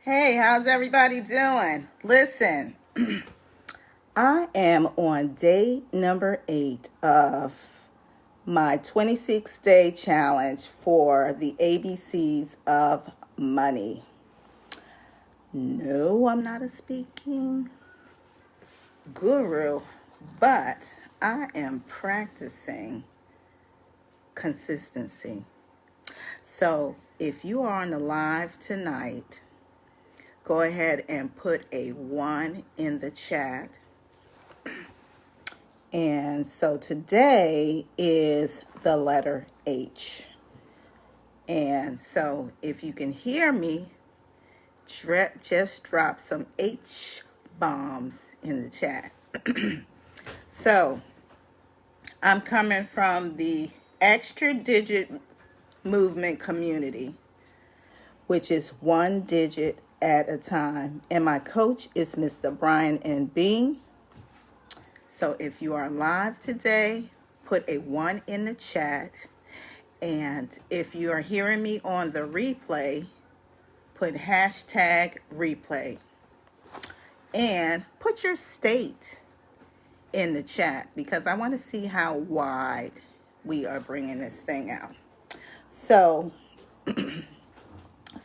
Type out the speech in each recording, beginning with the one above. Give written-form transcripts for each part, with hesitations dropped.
Hey, how's everybody doing? Listen, I am on day number 8 of my 26-day challenge for the ABCs of money. No, I'm not a speaking guru, but I am practicing consistency. So if you are on the live tonight, go ahead and put a 1 in the chat. And so today is the letter H. And so if you can hear me, just drop some H bombs in the chat. So I'm coming from the extra digit movement community, which is 1 digit at a time. And my coach is Mr. Brian N. Bean. So if you are live today, put a 1 in the chat. And if you are hearing me on the replay, put hashtag replay. And put your state in the chat because I want to see how wide we are bringing this thing out. So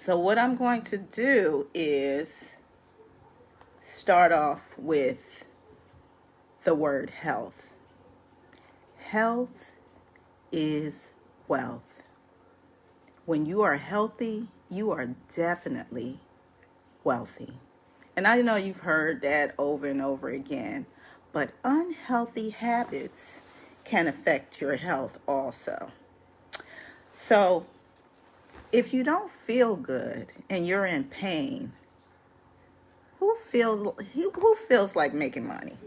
what I'm going to do is start off with the word health. Health is wealth. When you are healthy, you are definitely wealthy. And I know you've heard that over and over again, but unhealthy habits can affect your health also. So if you don't feel good and you're in pain, who feels like making money?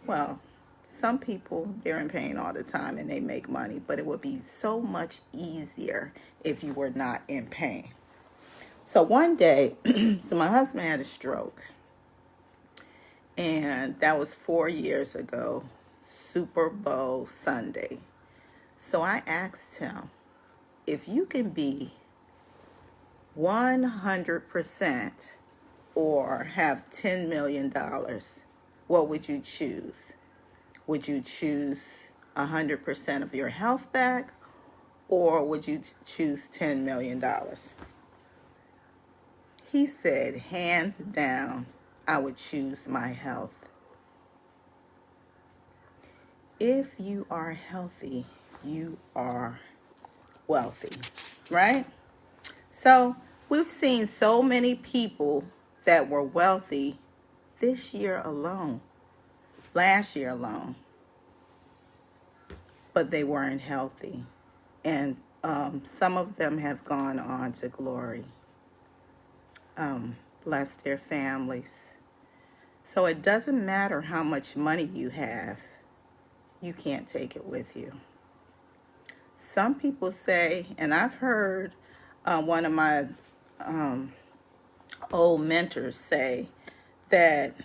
Well, some people, they're in pain all the time and they make money, but it would be so much easier if you were not in pain. So one day, so my husband had a stroke, and that was 4 years ago, Super Bowl Sunday. So I asked him, if you can be 100% or have $10 million, what would you choose? Would you choose 100% of your health back, or would you choose $10 million? He said, hands down, I would choose my health. If you are healthy, you are wealthy, right? So we've seen so many people that were wealthy this year alone, last year alone, but they weren't healthy. And some of them have gone on to glory. Bless their families. So it doesn't matter how much money you have, you can't take it with you. Some people say, and I've heard one of my old mentors say that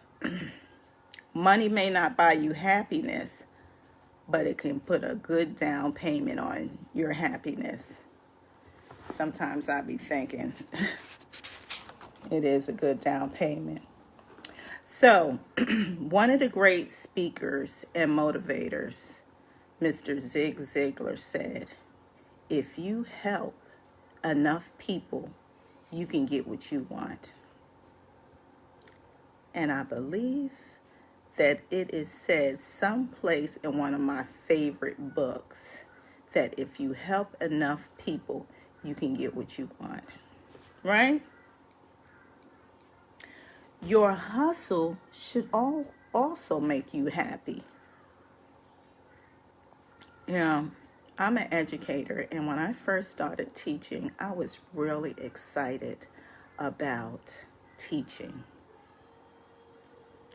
money may not buy you happiness, but it can put a good down payment on your happiness. Sometimes I be thinking it is a good down payment. So one of the great speakers and motivators, Mr. Zig Ziglar, said, if you help enough people, you can get what you want. And I believe that it is said someplace in one of my favorite books that if you help enough people, you can get what you want, right? Your hustle should also make you happy. You know, I'm an educator, and when I first started teaching, I was really excited about teaching.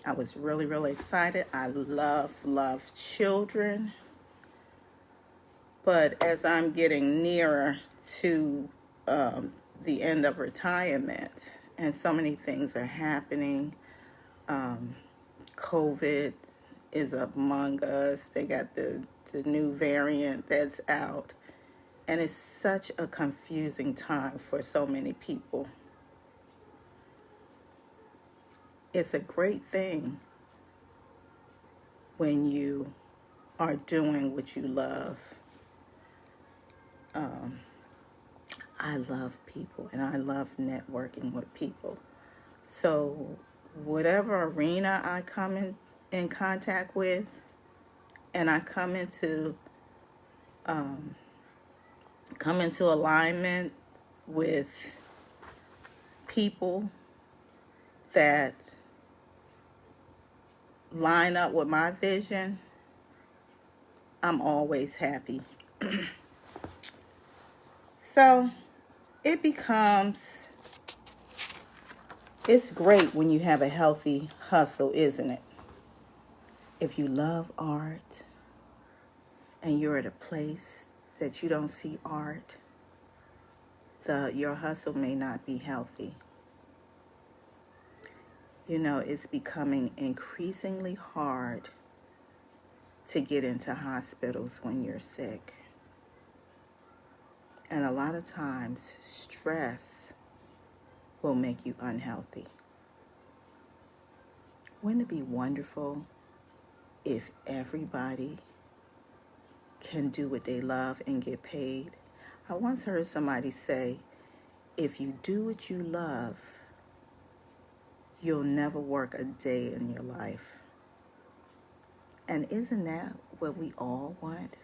I was really, really excited. I love children. But as I'm getting nearer to the end of retirement, and so many things are happening, COVID is among us. They got the new variant that's out. And it's such a confusing time for so many people. it's a great thing when you are doing what you love. I love people and I love networking with people. So whatever arena I come in contact with, and I come into alignment with people that line up with my vision, I'm always happy. So it becomes, it's great when you have a healthy hustle, isn't it? If you love art and you're at a place that you don't see art, your hustle may not be healthy. You know, it's becoming increasingly hard to get into hospitals when you're sick. And a lot of times, stress will make you unhealthy. Wouldn't it be wonderful if everybody can do what they love and get paid? I once heard somebody say, if you do what you love, you'll never work a day in your life. And isn't that what we all want?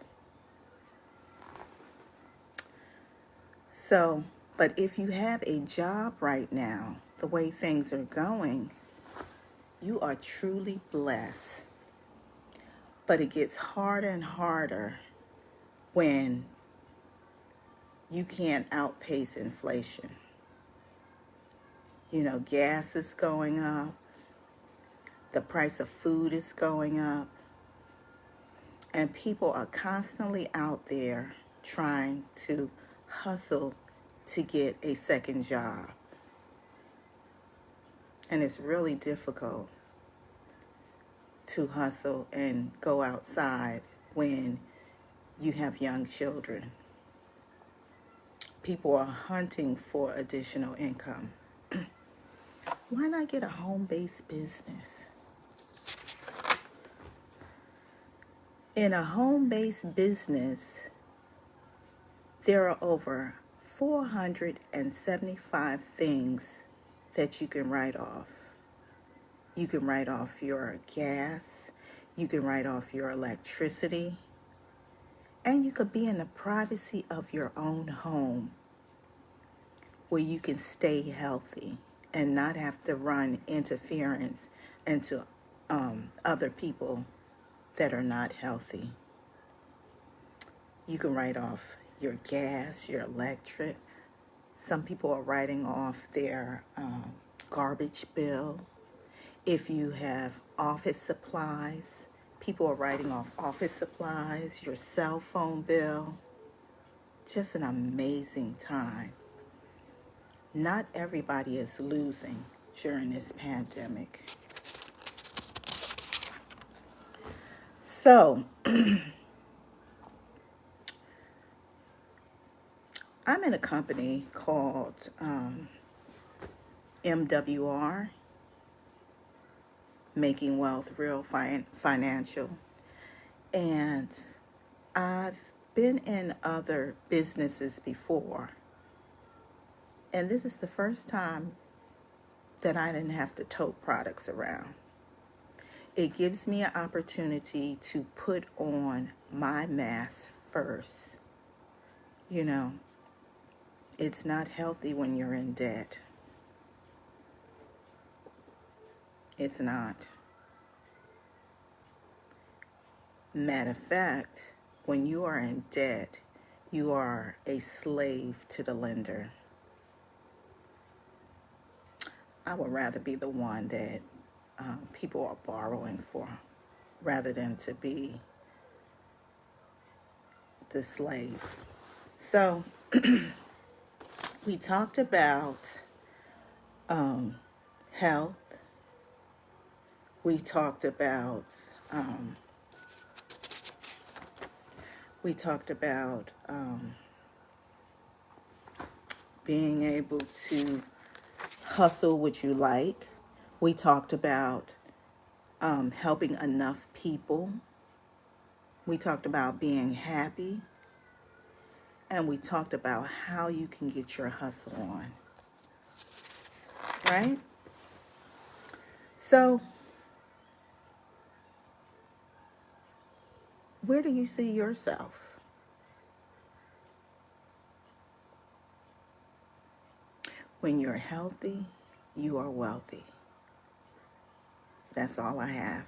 So, but if you have a job right now, the way things are going, you are truly blessed. But it gets harder and harder when you can't outpace inflation. You know, gas is going up, the price of food is going up, and people are constantly out there trying to hustle to get a second job. And it's really difficult to hustle and go outside when you have young children. People are hunting for additional income. Why not get a home-based business? In a home-based business, there are over 475 things that you can write off. You can write off your gas, you can write off your electricity, and you could be in the privacy of your own home where you can stay healthy and not have to run interference into other people that are not healthy. You can write off your gas, your electric. Some people are writing off their garbage bill. If you have office supplies, people are writing off office supplies, your cell phone bill. Just an amazing time. Not everybody is losing during this pandemic. So, I'm in a company called MWR, Making Wealth Real Financial. And I've been in other businesses before. And this is the first time that I didn't have to tote products around. It gives me an opportunity to put on my mask first. You know, it's not healthy when you're in debt. It's not. Matter of fact, when you are in debt, you are a slave to the lender. I would rather be the one that people are borrowing for rather than to be the slave. So we talked about health. We talked about being able to hustle what you like. We talked about helping enough people. We talked about being happy. And we talked about how you can get your hustle on. Right? So, where do you see yourself? When you're healthy, you are wealthy. That's all I have.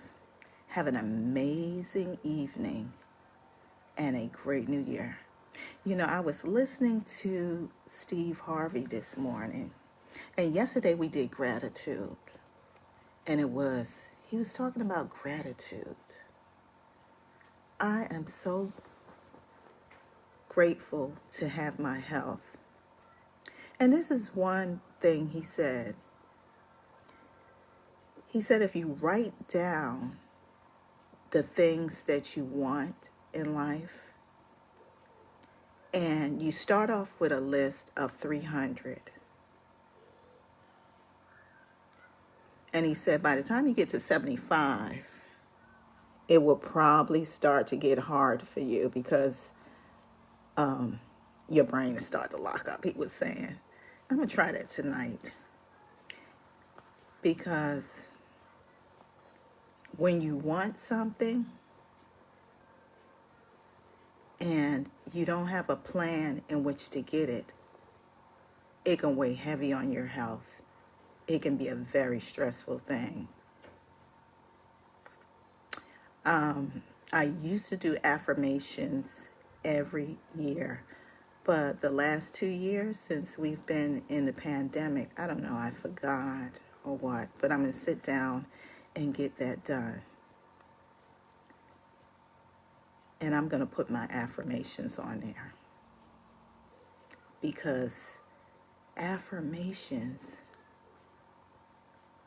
Have an amazing evening and a great new year. You know, I was listening to Steve Harvey this morning, and yesterday we did gratitude, and he was talking about gratitude. I am so grateful to have my health. And this is one thing he said. He said, if you write down the things that you want in life, and you start off with a list of 300, and he said by the time you get to 75, it will probably start to get hard for you because your brain will start to lock up, he was saying. I'm going to try that tonight, because when you want something and you don't have a plan in which to get it, it can weigh heavy on your health. It can be a very stressful thing. I used to do affirmations every year, but the last 2 years since we've been in the pandemic, I don't know, I forgot or what, but I'm going to sit down and get that done. And I'm going to put my affirmations on there, because affirmations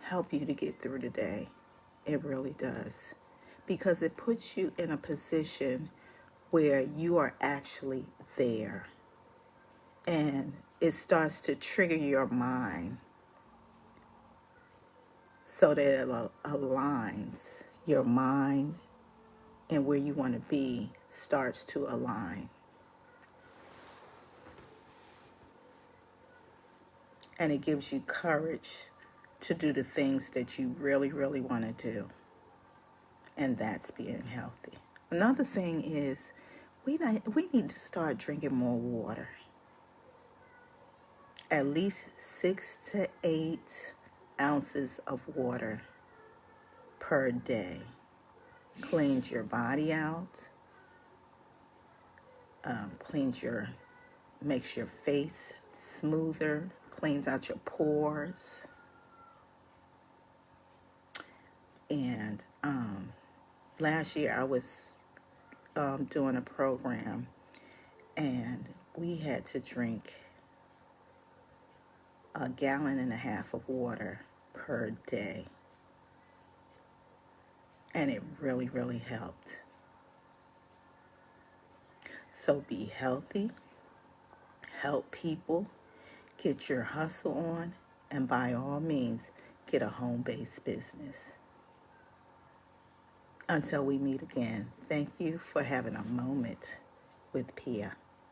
help you to get through the day. It really does. Because it puts you in a position where you are actually there. And it starts to trigger your mind so that it aligns. Your mind and where you want to be starts to align. And it gives you courage to do the things that you really, really want to do. And that's being healthy. Another thing is we need to start drinking more water. At least 6 to 8 ounces of water per day. Cleans your body out. Makes your face smoother. Cleans out your pores. And last year I was doing a program, and we had to drink 1.5 gallons of water per day. And it really, really helped. So be healthy, help people, get your hustle on, and by all means, get a home-based business. Until we meet again, thank you for having a moment with Pia.